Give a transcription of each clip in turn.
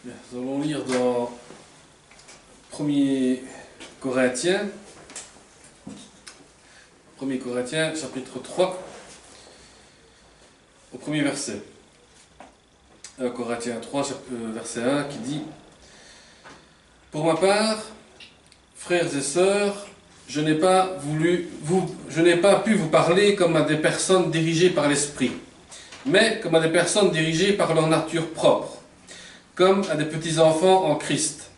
Bien, nous allons lire dans 1er Corinthiens, chapitre 3, au premier verset. Corinthiens 3, verset 1, qui dit: Pour ma part, frères et sœurs, je n'ai pas pu vous parler comme à des personnes dirigées par l'esprit, mais comme à des personnes dirigées par leur nature propre, comme à des petits enfants en Christ.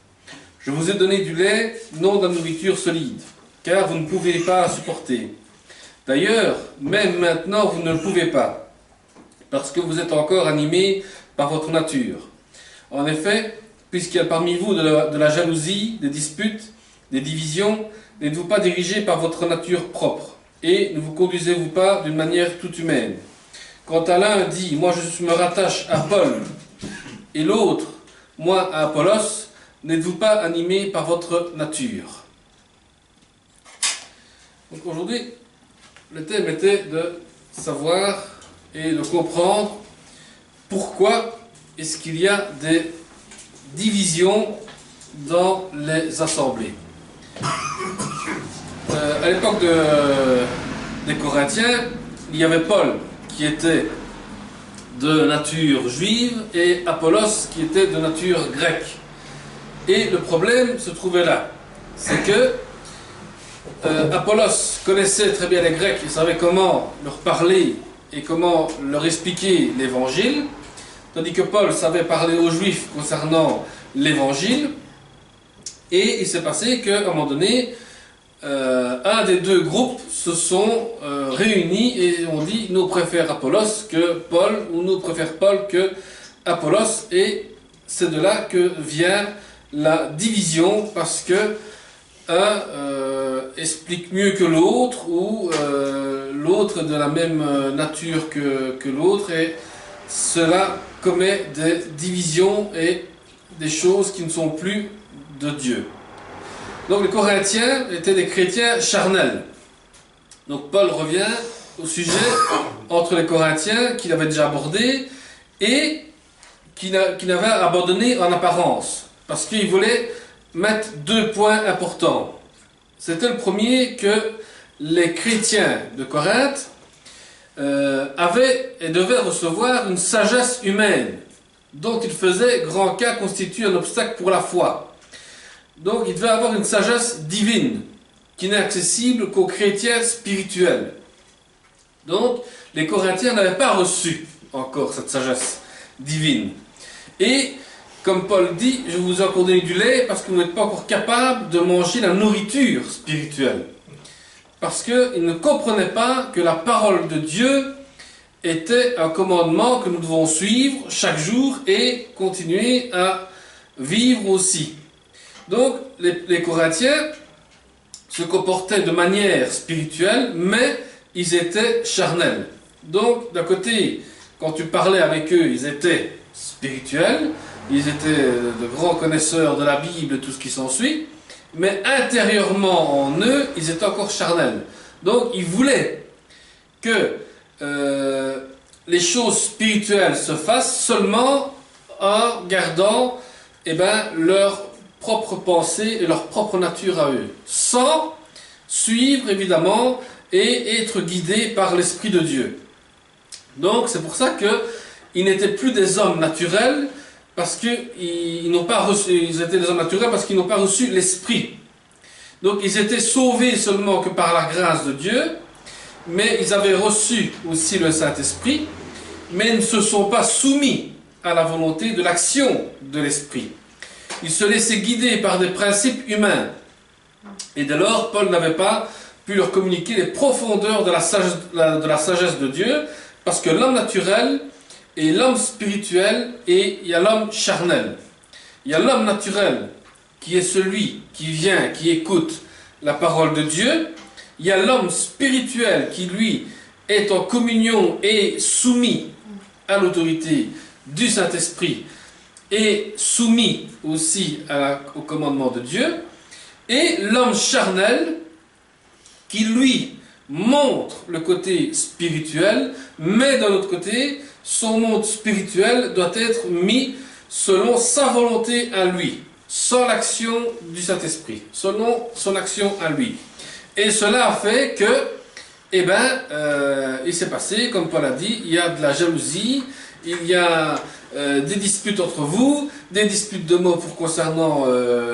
Je vous ai donné du lait, non de la nourriture solide, car vous ne pouvez pas supporter. D'ailleurs, même maintenant, vous ne le pouvez pas, parce que vous êtes encore animés par votre nature. En effet, puisqu'il y a parmi vous de la jalousie, des disputes, des divisions, n'êtes-vous pas dirigés par votre nature propre, et ne vous conduisez-vous pas d'une manière toute humaine? Quand l'un dit « Moi je me rattache à Paul » et l'autre « Moi à Apollos », n'êtes-vous pas animés par votre nature? Donc aujourd'hui, le thème était de savoir et de comprendre pourquoi est-ce qu'il y a des divisions dans les assemblées. À l'époque des Corinthiens, il y avait Paul qui était de nature juive et Apollos qui était de nature grecque. Et le problème se trouvait là, c'est que Apollos connaissait très bien les Grecs, il savait comment leur parler et comment leur expliquer l'évangile, tandis que Paul savait parler aux Juifs concernant l'évangile. Et il s'est passé qu'à un moment donné, un des deux groupes se sont réunis et ont dit: nous préférons Apollos que Paul, ou nous préférons Paul que Apollos. Et c'est de là que vient la division, parce que un explique mieux que l'autre, ou l'autre est de la même nature que l'autre, et cela commet des divisions et des choses qui ne sont plus de Dieu. Donc les Corinthiens étaient des chrétiens charnels. Donc Paul revient au sujet entre les Corinthiens qu'il avait déjà abordé et qu'il avait abandonné en apparence, parce qu'il voulait mettre deux points importants. C'était le premier, que les chrétiens de Corinthe avaient et devaient recevoir une sagesse humaine dont ils faisaient grand cas constitue un obstacle pour la foi. Donc il devait avoir une sagesse divine qui n'est accessible qu'aux chrétiens spirituels. Donc les Corinthiens n'avaient pas reçu encore cette sagesse divine. Et comme Paul dit, je vous ai encore donné du lait parce que vous n'êtes pas encore capable de manger la nourriture spirituelle. Parce qu'ils ne comprenaient pas que la parole de Dieu était un commandement que nous devons suivre chaque jour et continuer à vivre aussi. Donc les Corinthiens se comportaient de manière spirituelle, mais ils étaient charnels. Donc d'un côté, quand tu parlais avec eux, ils étaient spirituels, ils étaient de grands connaisseurs de la Bible et tout ce qui s'ensuit, mais intérieurement en eux, ils étaient encore charnels. Donc ils voulaient que les choses spirituelles se fassent seulement en gardant leur propre pensée et leur propre nature à eux, sans suivre évidemment et être guidés par l'Esprit de Dieu. Donc c'est pour ça qu'ils n'étaient plus des hommes naturels, parce qu'ils n'ont pas reçu, ils étaient des hommes naturels parce qu'ils n'ont pas reçu l'Esprit. Donc ils étaient sauvés seulement que par la grâce de Dieu, mais ils avaient reçu aussi le Saint-Esprit, mais ils ne se sont pas soumis à la volonté de l'action de l'Esprit. Ils se laissaient guider par des principes humains. Et dès lors, Paul n'avait pas pu leur communiquer les profondeurs de la sagesse de Dieu, parce que l'homme naturel et l'homme spirituel, et il y a l'homme charnel. Il y a l'homme naturel, qui est celui qui vient, qui écoute la parole de Dieu. Il y a l'homme spirituel, qui lui est en communion et soumis à l'autorité du Saint-Esprit, et soumis aussi au commandement de Dieu. Et l'homme charnel, qui lui montre le côté spirituel, mais d'un autre côté, son monde spirituel doit être mis selon sa volonté à lui, sans l'action du Saint-Esprit, selon son action à lui. Et cela a fait que, il s'est passé, comme Paul a dit, il y a de la jalousie, il y a des disputes entre vous, des disputes de mots concernant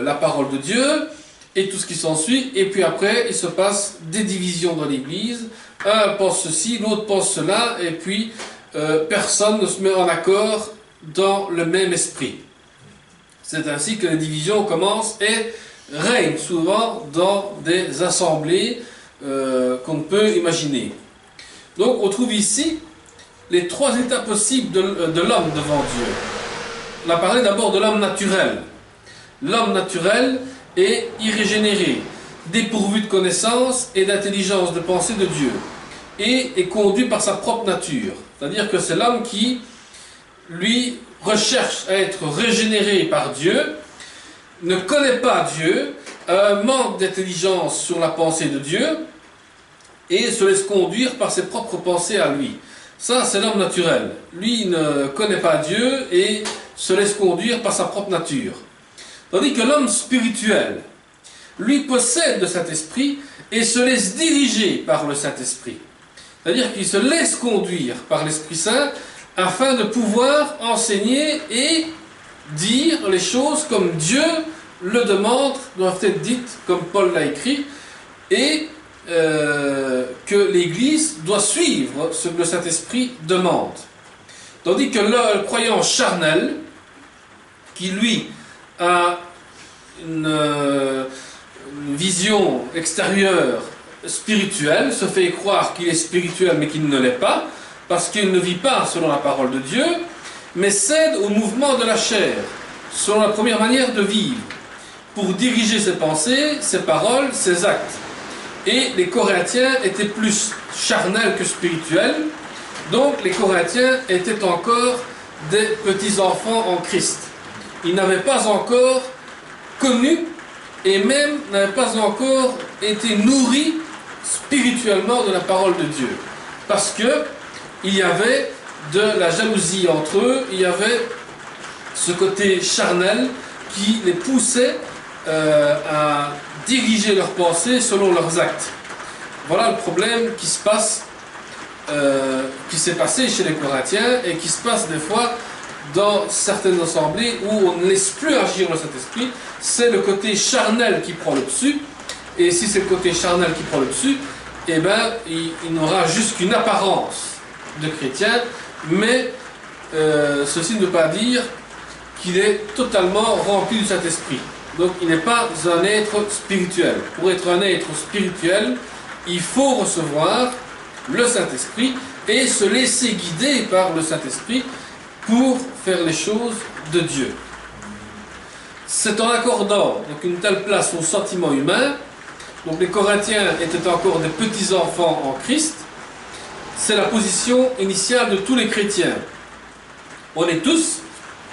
la parole de Dieu, et tout ce qui s'ensuit, et puis après, il se passe des divisions dans l'Église, un pense ceci, l'autre pense cela, et puis personne ne se met en accord dans le même esprit. C'est ainsi que les divisions commencent et règnent souvent dans des assemblées qu'on ne peut imaginer. Donc on trouve ici les trois états possibles de l'homme devant Dieu. On a parlé d'abord de l'homme naturel. L'homme naturel est irrégénéré, dépourvu de connaissance et d'intelligence de pensée de Dieu, et est conduit par sa propre nature. C'est-à-dire que c'est l'homme qui, lui, recherche à être régénéré par Dieu, ne connaît pas Dieu, a un manque d'intelligence sur la pensée de Dieu, et se laisse conduire par ses propres pensées à lui. Ça, c'est l'homme naturel. Lui, il ne connaît pas Dieu et se laisse conduire par sa propre nature. Tandis que l'homme spirituel, lui, possède le Saint-Esprit et se laisse diriger par le Saint-Esprit. C'est-à-dire qu'il se laisse conduire par l'Esprit Saint afin de pouvoir enseigner et dire les choses comme Dieu le demande, doivent être dites comme Paul l'a écrit, et que l'Église doit suivre ce que le Saint-Esprit demande. Tandis que le croyant charnel, qui lui a une vision extérieure spirituelle, se fait croire qu'il est spirituel mais qu'il ne l'est pas, parce qu'il ne vit pas selon la parole de Dieu, mais cède au mouvement de la chair, selon la première manière de vivre, pour diriger ses pensées, ses paroles, ses actes. Et les Corinthiens étaient plus charnels que spirituels, donc les Corinthiens étaient encore des petits-enfants en Christ. Ils n'avaient pas encore connu et même n'avaient pas encore été nourris spirituellement de la parole de Dieu. Parce que il y avait de la jalousie entre eux, il y avait ce côté charnel qui les poussait à diriger leurs pensées selon leurs actes. Voilà le problème qui se passe, qui s'est passé chez les Corinthiens et qui se passe des fois dans certaines assemblées où on ne laisse plus agir le Saint-Esprit. C'est le côté charnel qui prend le dessus, et si c'est le côté charnel qui prend le dessus, il n'aura juste qu'une apparence de chrétien, mais ceci ne veut pas dire qu'il est totalement rempli du Saint-Esprit. Donc il n'est pas un être spirituel. Pour être un être spirituel, il faut recevoir le Saint-Esprit et se laisser guider par le Saint-Esprit pour faire les choses de Dieu. C'est en accordant donc une telle place aux sentiments humains. Donc les Corinthiens étaient encore des petits-enfants en Christ. C'est la position initiale de tous les chrétiens. On est tous,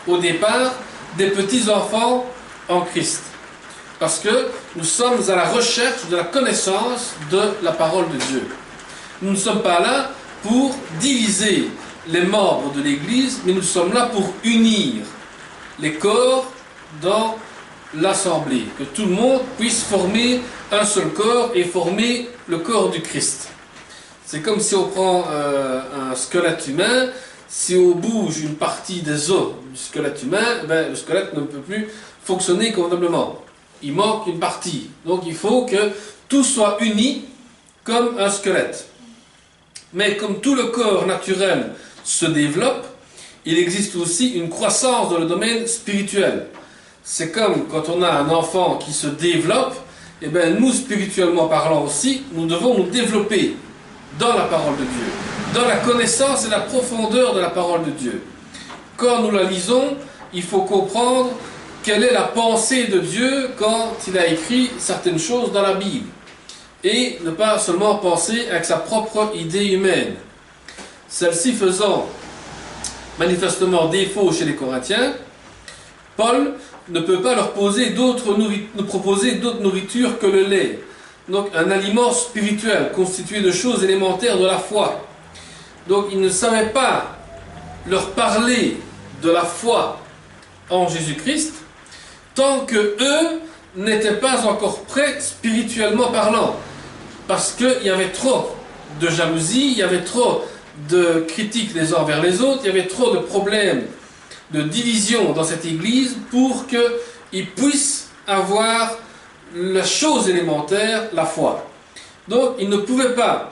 au départ, des petits-enfants en Christ. Parce que nous sommes à la recherche de la connaissance de la parole de Dieu. Nous ne sommes pas là pour diviser les membres de l'Église, mais nous sommes là pour unir les corps dans l'assemblée. Que tout le monde puisse former un seul corps et former le corps du Christ. C'est comme si on prend un squelette humain, si on bouge une partie des os du squelette humain, le squelette ne peut plus fonctionner convenablement. Il manque une partie. Donc il faut que tout soit uni comme un squelette. Mais comme tout le corps naturel se développe, il existe aussi une croissance dans le domaine spirituel. C'est comme quand on a un enfant qui se développe, et nous, spirituellement parlant aussi, nous devons nous développer dans la parole de Dieu, dans la connaissance et la profondeur de la parole de Dieu. Quand nous la lisons, il faut comprendre quelle est la pensée de Dieu quand il a écrit certaines choses dans la Bible. Et ne pas seulement penser avec sa propre idée humaine. Celle-ci faisant manifestement défaut chez les Corinthiens, Paul ne peut pas leur proposer d'autre nourriture que le lait. Donc un aliment spirituel constitué de choses élémentaires de la foi. Donc il ne savait pas leur parler de la foi en Jésus-Christ, tant que eux n'étaient pas encore prêts spirituellement parlant. Parce qu'il y avait trop de jalousie, il y avait trop de critiques les uns envers les autres, il y avait trop de problèmes, de division dans cette église pour qu'ils puissent avoir la chose élémentaire, la foi. Donc ils ne pouvaient pas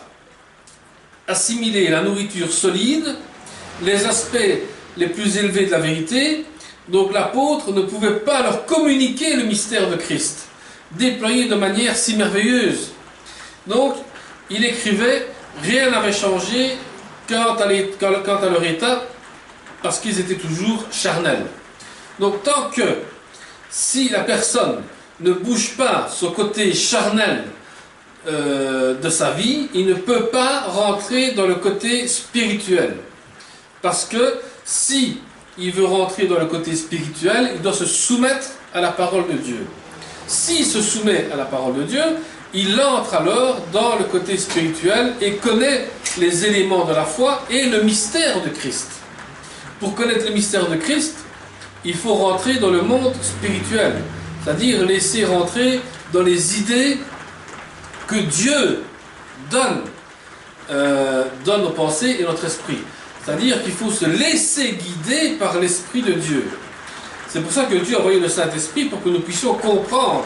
assimiler la nourriture solide, les aspects les plus élevés de la vérité. Donc l'apôtre ne pouvait pas leur communiquer le mystère de Christ, déployé de manière si merveilleuse. Donc il écrivait, rien n'avait changé quant à leur état, parce qu'ils étaient toujours charnels. Donc tant que, si la personne ne bouge pas ce côté charnel de sa vie, il ne peut pas rentrer dans le côté spirituel. Parce que si il veut rentrer dans le côté spirituel, il doit se soumettre à la parole de Dieu. S'il se soumet à la parole de Dieu, il entre alors dans le côté spirituel et connaît les éléments de la foi et le mystère de Christ. Pour connaître le mystère de Christ, il faut rentrer dans le monde spirituel, c'est-à-dire laisser rentrer dans les idées que Dieu donne aux pensées et notre esprit. C'est-à-dire qu'il faut se laisser guider par l'Esprit de Dieu. C'est pour ça que Dieu a envoyé le Saint-Esprit, pour que nous puissions comprendre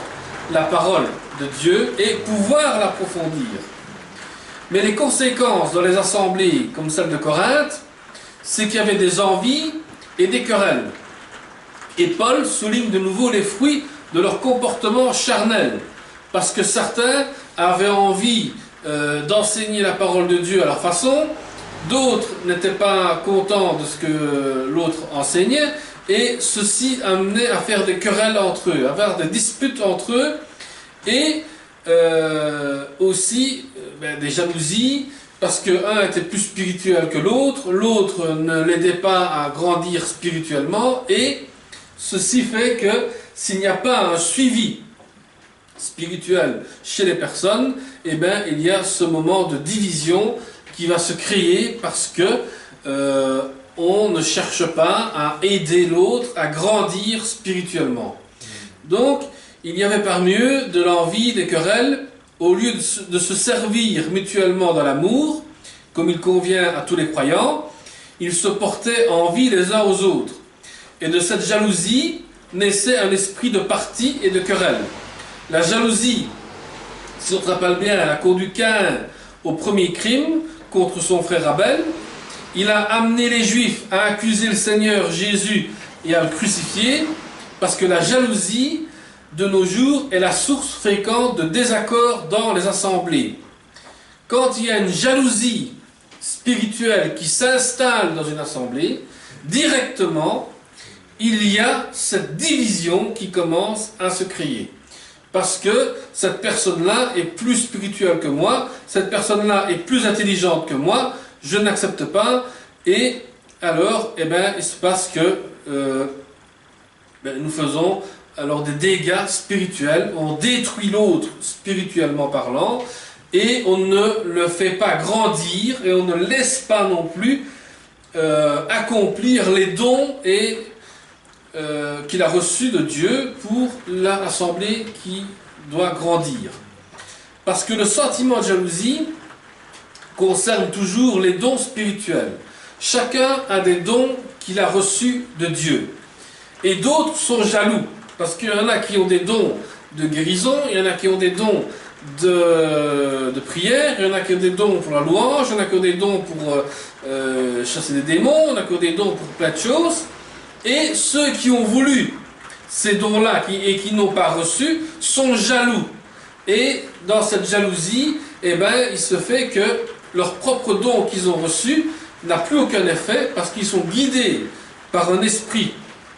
la parole de Dieu et pouvoir l'approfondir. Mais les conséquences dans les assemblées comme celle de Corinthe, c'est qu'il y avait des envies et des querelles. Et Paul souligne de nouveau les fruits de leur comportement charnel, parce que certains avaient envie d'enseigner la parole de Dieu à leur façon, d'autres n'étaient pas contents de ce que l'autre enseignait, et ceci amenait à faire des querelles entre eux, à avoir des disputes entre eux, et aussi des jalousies, parce qu'un était plus spirituel que l'autre, l'autre ne l'aidait pas à grandir spirituellement, et ceci fait que s'il n'y a pas un suivi spirituel chez les personnes, eh bien, il y a ce moment de division qui va se créer parce que on ne cherche pas à aider l'autre à grandir spirituellement. Donc, il y avait parmi eux de l'envie, des querelles, au lieu de se servir mutuellement dans l'amour, comme il convient à tous les croyants, ils se portaient envie les uns aux autres. Et de cette jalousie naissait un esprit de parti et de querelle. La jalousie, si on se rappelle bien, a conduit Caïn au premier crime contre son frère Abel. Il a amené les Juifs à accuser le Seigneur Jésus et à le crucifier, parce que la jalousie de nos jours est la source fréquente de désaccords dans les assemblées. Quand il y a une jalousie spirituelle qui s'installe dans une assemblée, directement, il y a cette division qui commence à se créer. Parce que cette personne-là est plus spirituelle que moi, cette personne-là est plus intelligente que moi, je n'accepte pas, et alors, eh ben, il se passe que nous faisons alors des dégâts spirituels, on détruit l'autre spirituellement parlant, et on ne le fait pas grandir, et on ne laisse pas non plus accomplir les dons qu'il a reçus de Dieu pour l'assemblée qui doit grandir. Parce que le sentiment de jalousie concerne toujours les dons spirituels. Chacun a des dons qu'il a reçus de Dieu. Et d'autres sont jaloux. Parce qu'il y en a qui ont des dons de guérison, il y en a qui ont des dons de prière, il y en a qui ont des dons pour la louange, il y en a qui ont des dons pour chasser des démons, il y en a qui ont des dons pour plein de choses. Et ceux qui ont voulu ces dons-là et qui n'ont pas reçu sont jaloux. Et dans cette jalousie, eh ben, il se fait que leur propre don qu'ils ont reçu n'a plus aucun effet parce qu'ils sont guidés par un esprit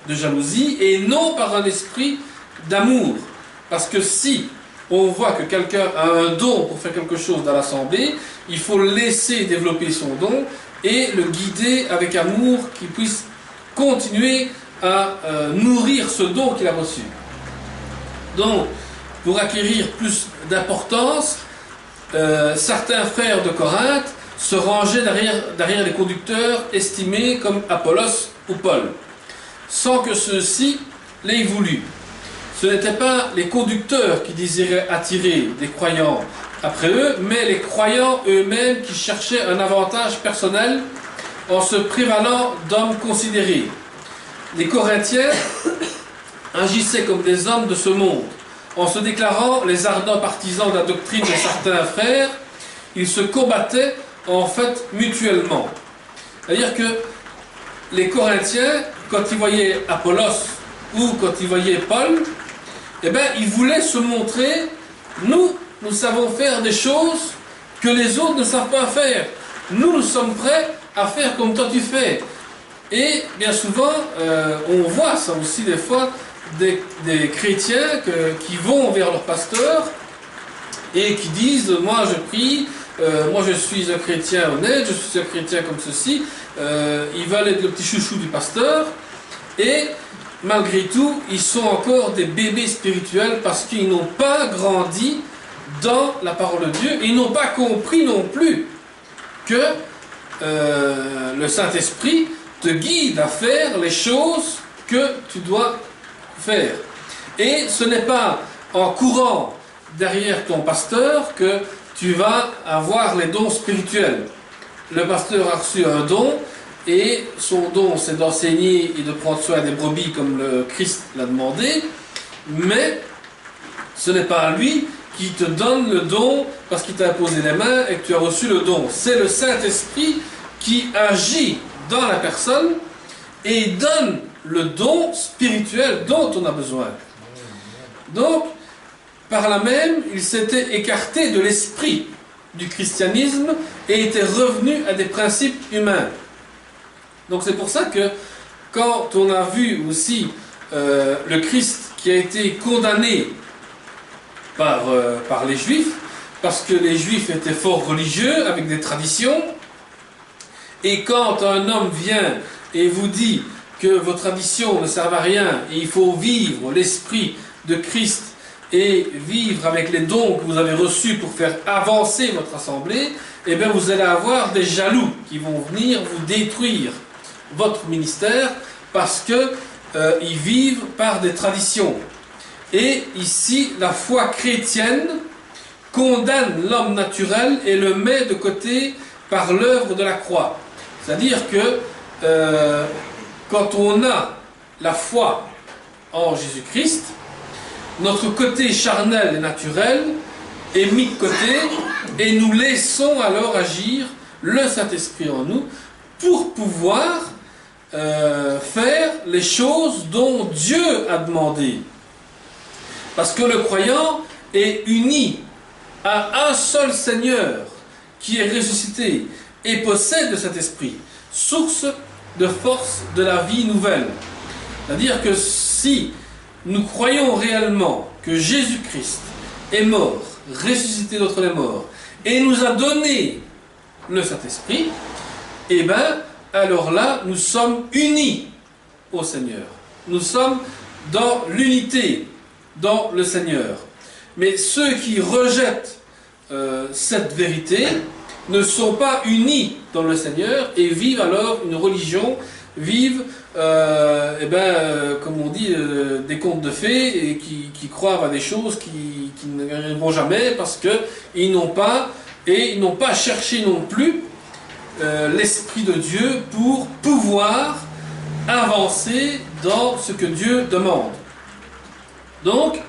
de jalousie et non par un esprit d'amour. Parce que si on voit que quelqu'un a un don pour faire quelque chose dans l'assemblée, il faut le laisser développer son don et le guider avec amour qu'il puisse continuer à nourrir ce don qu'il a reçu. Donc, pour acquérir plus d'importance, certains frères de Corinthe se rangeaient derrière les conducteurs estimés comme Apollos ou Paul. sans que ceux-ci l'aient voulu. Ce n'étaient pas les conducteurs qui désiraient attirer des croyants après eux, mais les croyants eux-mêmes qui cherchaient un avantage personnel en se prévalant d'hommes considérés. Les Corinthiens agissaient comme des hommes de ce monde. En se déclarant les ardents partisans de la doctrine de certains frères, ils se combattaient en fait mutuellement. C'est-à-dire que les Corinthiens, quand ils voyaient Apollos ou quand ils voyaient Paul, eh bien, ils voulaient se montrer, nous savons faire des choses que les autres ne savent pas faire. Nous sommes prêts à faire comme toi tu fais. Et bien souvent, on voit ça aussi des fois, des chrétiens qui vont vers leur pasteur et qui disent, moi je prie, moi je suis un chrétien honnête, je suis un chrétien comme ceci. Ils veulent être le petit chouchou du pasteur et malgré tout, ils sont encore des bébés spirituels parce qu'ils n'ont pas grandi dans la parole de Dieu et ils n'ont pas compris non plus que le Saint-Esprit te guide à faire les choses que tu dois faire. Et ce n'est pas en courant derrière ton pasteur que tu vas avoir les dons spirituels. Le pasteur a reçu un don et son don c'est d'enseigner et de prendre soin des brebis comme le Christ l'a demandé, mais ce n'est pas lui qui te donne le don parce qu'il t'a imposé les mains et que tu as reçu le don. C'est le Saint-Esprit qui agit dans la personne et donne le don spirituel dont on a besoin. Donc, par là même, il s'était écarté de l'esprit du christianisme et était revenu à des principes humains. Donc c'est pour ça que quand on a vu aussi le Christ qui a été condamné par les Juifs, parce que les Juifs étaient fort religieux avec des traditions, et quand un homme vient et vous dit que vos traditions ne servent à rien et il faut vivre l'esprit de Christ et vivre avec les dons que vous avez reçus pour faire avancer votre assemblée, eh bien vous allez avoir des jaloux qui vont venir vous détruire votre ministère parce que ils vivent par des traditions. Et ici, la foi chrétienne condamne l'homme naturel et le met de côté par l'œuvre de la croix. C'est-à-dire que quand on a la foi en Jésus-Christ, notre côté charnel et naturel est mis de côté et nous laissons alors agir le Saint-Esprit en nous pour pouvoir faire les choses dont Dieu a demandé. Parce que le croyant est uni à un seul Seigneur qui est ressuscité et possède cet esprit, source de force de la vie nouvelle. C'est-à-dire que si nous croyons réellement que Jésus-Christ est mort, ressuscité d'entre les morts, et nous a donné le Saint-Esprit, eh bien, alors là, nous sommes unis au Seigneur. Nous sommes dans l'unité, dans le Seigneur. Mais ceux qui rejettent cette vérité ne sont pas unis dans le Seigneur et vivent alors une religion, vivent, comme on dit, des contes de fées et qui croient à des choses qui n'arriveront jamais parce qu'ils n'ont pas cherché non plus l'Esprit de Dieu pour pouvoir avancer dans ce que Dieu demande. Donc,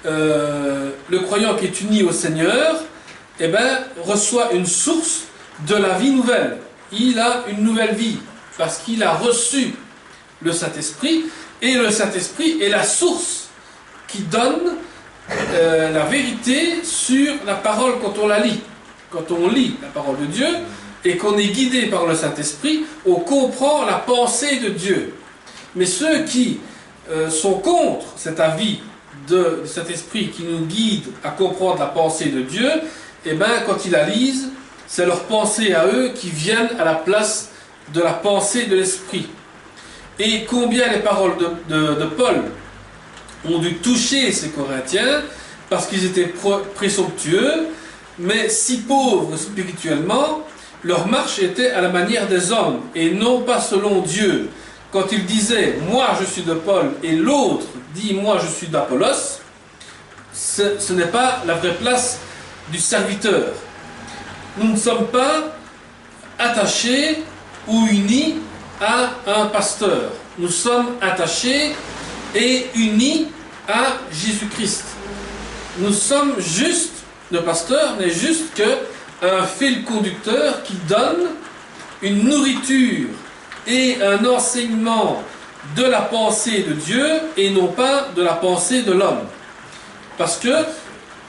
le croyant qui est uni au Seigneur, reçoit une source de la vie nouvelle. Il a une nouvelle vie, parce qu'il a reçu le Saint-Esprit, et le Saint-Esprit est la source qui donne la vérité sur la parole quand on la lit. Quand on lit la parole de Dieu, et qu'on est guidé par le Saint-Esprit, on comprend la pensée de Dieu. Mais ceux qui sont contre cet avis de cet esprit qui nous guide à comprendre la pensée de Dieu, quand ils la lisent, c'est leur pensée à eux qui viennent à la place de la pensée de l'esprit. Et combien les paroles de Paul ont dû toucher ces Corinthiens, parce qu'ils étaient présomptueux, mais si pauvres spirituellement, leur marche était à la manière des hommes, et non pas selon Dieu, quand il disait « moi je suis de Paul » et l'autre dit « moi je suis d'Apollos », ce n'est pas la vraie place du serviteur. Nous ne sommes pas attachés ou unis à un pasteur. Nous sommes attachés et unis à Jésus-Christ. Nous sommes juste, le pasteur n'est juste qu'un fil conducteur qui donne une nourriture et un enseignement de la pensée de Dieu et non pas de la pensée de l'homme. Parce que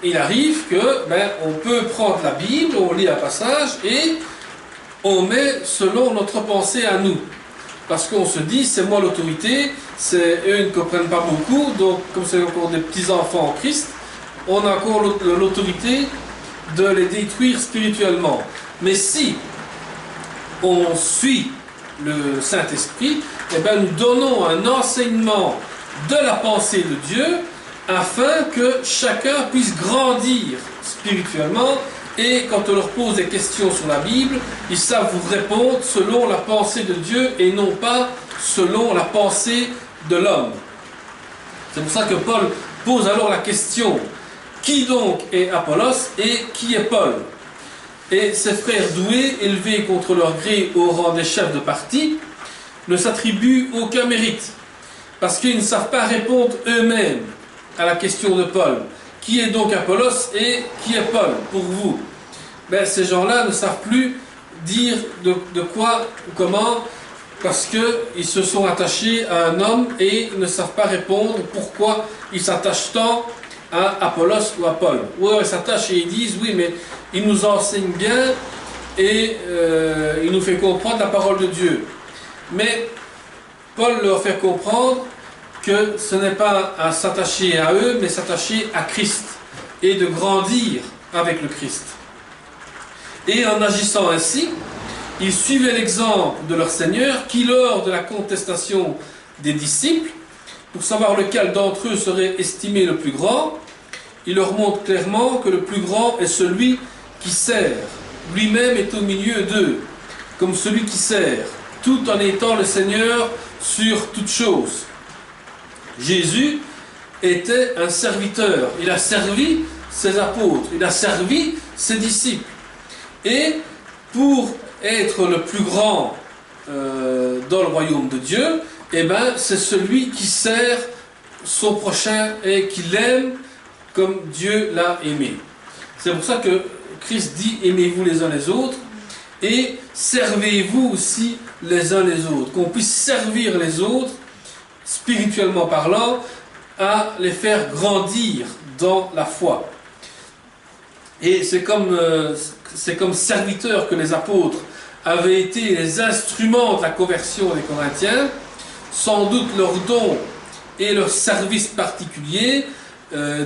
il arrive que on peut prendre la Bible, on lit un passage et on met selon notre pensée à nous. Parce qu'on se dit, c'est moi l'autorité, eux ils ne comprennent pas beaucoup, donc comme c'est encore des petits-enfants en Christ, on a encore l'autorité de les détruire spirituellement. Mais si on suit le Saint-Esprit, nous donnons un enseignement de la pensée de Dieu afin que chacun puisse grandir spirituellement et quand on leur pose des questions sur la Bible, ils savent vous répondre selon la pensée de Dieu et non pas selon la pensée de l'homme. C'est pour ça que Paul pose alors la question: qui donc est Apollos et qui est Paul? Et ces frères doués, élevés contre leur gré au rang des chefs de parti, ne s'attribuent aucun mérite, parce qu'ils ne savent pas répondre eux-mêmes à la question de Paul. Qui est donc Apollos et qui est Paul pour vous? Ces gens-là ne savent plus dire de quoi ou comment, parce qu'ils se sont attachés à un homme et ils ne savent pas répondre pourquoi ils s'attachent tant à Apollos ou à Paul. Ou ils s'attachent et ils disent oui, mais il nous enseigne bien et il nous fait comprendre la parole de Dieu. Mais Paul leur fait comprendre que ce n'est pas à s'attacher à eux, mais s'attacher à Christ et de grandir avec le Christ. Et en agissant ainsi, ils suivaient l'exemple de leur Seigneur qui, lors de la contestation des disciples, pour savoir lequel d'entre eux serait estimé le plus grand, il leur montre clairement que le plus grand est celui qui sert. Lui-même est au milieu d'eux, comme celui qui sert, tout en étant le Seigneur sur toutes choses. Jésus était un serviteur. Il a servi ses apôtres, il a servi ses disciples. Et pour être le plus grand dans le royaume de Dieu, c'est celui qui sert son prochain et qui l'aime comme Dieu l'a aimé. C'est pour ça que Christ dit: aimez-vous les uns les autres et servez-vous aussi les uns les autres. Qu'on puisse servir les autres, spirituellement parlant, à les faire grandir dans la foi. Et c'est comme serviteurs que les apôtres avaient été les instruments de la conversion des Corinthiens. Sans doute leurs dons et leurs services particuliers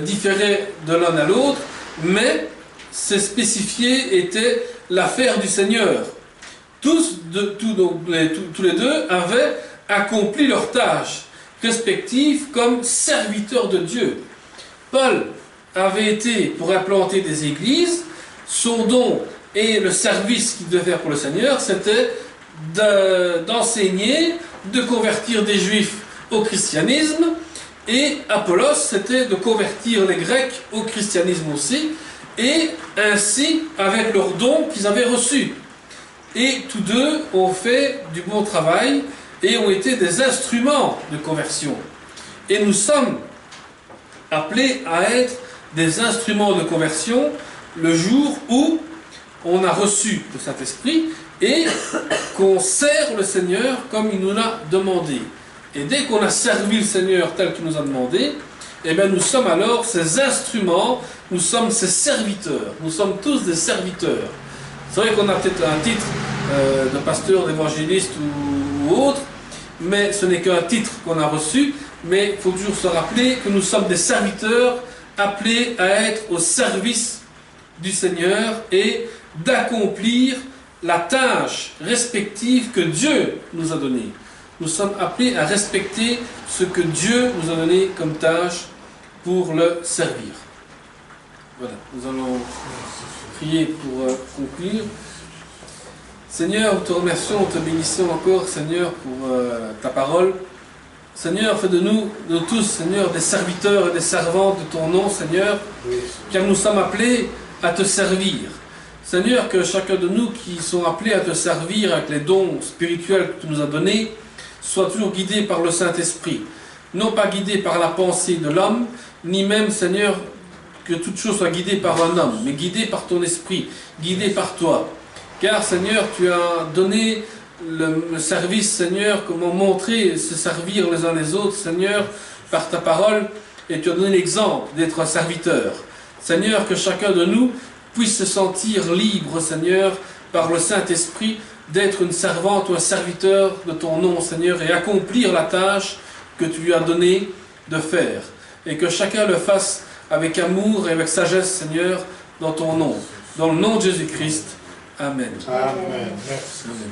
différaient de l'un à l'autre, mais ces spécifiés étaient l'affaire du Seigneur. Tous les deux avaient accompli leur tâche respective comme serviteurs de Dieu. Paul avait été pour implanter des églises. Son don et le service qu'il devait faire pour le Seigneur, c'était d'enseigner, de convertir des Juifs au christianisme, et Apollos, c'était de convertir les Grecs au christianisme aussi, et ainsi avec leurs dons qu'ils avaient reçus. Et tous deux ont fait du bon travail et ont été des instruments de conversion. Et nous sommes appelés à être des instruments de conversion le jour où on a reçu le Saint-Esprit et qu'on sert le Seigneur comme il nous l'a demandé. Et dès qu'on a servi le Seigneur tel qu'il nous a demandé, nous sommes alors ses instruments, nous sommes ses serviteurs. Nous sommes tous des serviteurs. C'est vrai qu'on a peut-être un titre de pasteur, d'évangéliste ou autre, mais ce n'est qu'un titre qu'on a reçu, mais il faut toujours se rappeler que nous sommes des serviteurs appelés à être au service du Seigneur et d'accomplir la tâche respective que Dieu nous a donnée. Nous sommes appelés à respecter ce que Dieu nous a donné comme tâche pour le servir. Voilà, nous allons prier pour conclure. Seigneur, nous te remercions, nous te bénissons encore, Seigneur, pour ta parole. Seigneur, fais de nous tous, Seigneur, des serviteurs et des servantes de ton nom, Seigneur, car nous sommes appelés à te servir. Seigneur, que chacun de nous qui sont appelés à te servir avec les dons spirituels que tu nous as donnés, soit toujours guidé par le Saint-Esprit. Non pas guidé par la pensée de l'homme, ni même, Seigneur, que toute chose soit guidée par un homme, mais guidé par ton esprit, guidé par toi. Car, Seigneur, tu as donné le service, Seigneur, comment montrer, se servir les uns les autres, Seigneur, par ta parole, et tu as donné l'exemple d'être un serviteur. Seigneur, que chacun de nous puisse se sentir libre, Seigneur, par le Saint-Esprit, d'être une servante ou un serviteur de ton nom, Seigneur, et accomplir la tâche que tu lui as donnée de faire. Et que chacun le fasse avec amour et avec sagesse, Seigneur, dans ton nom. Dans le nom de Jésus-Christ. Amen. Amen. Merci. Amen.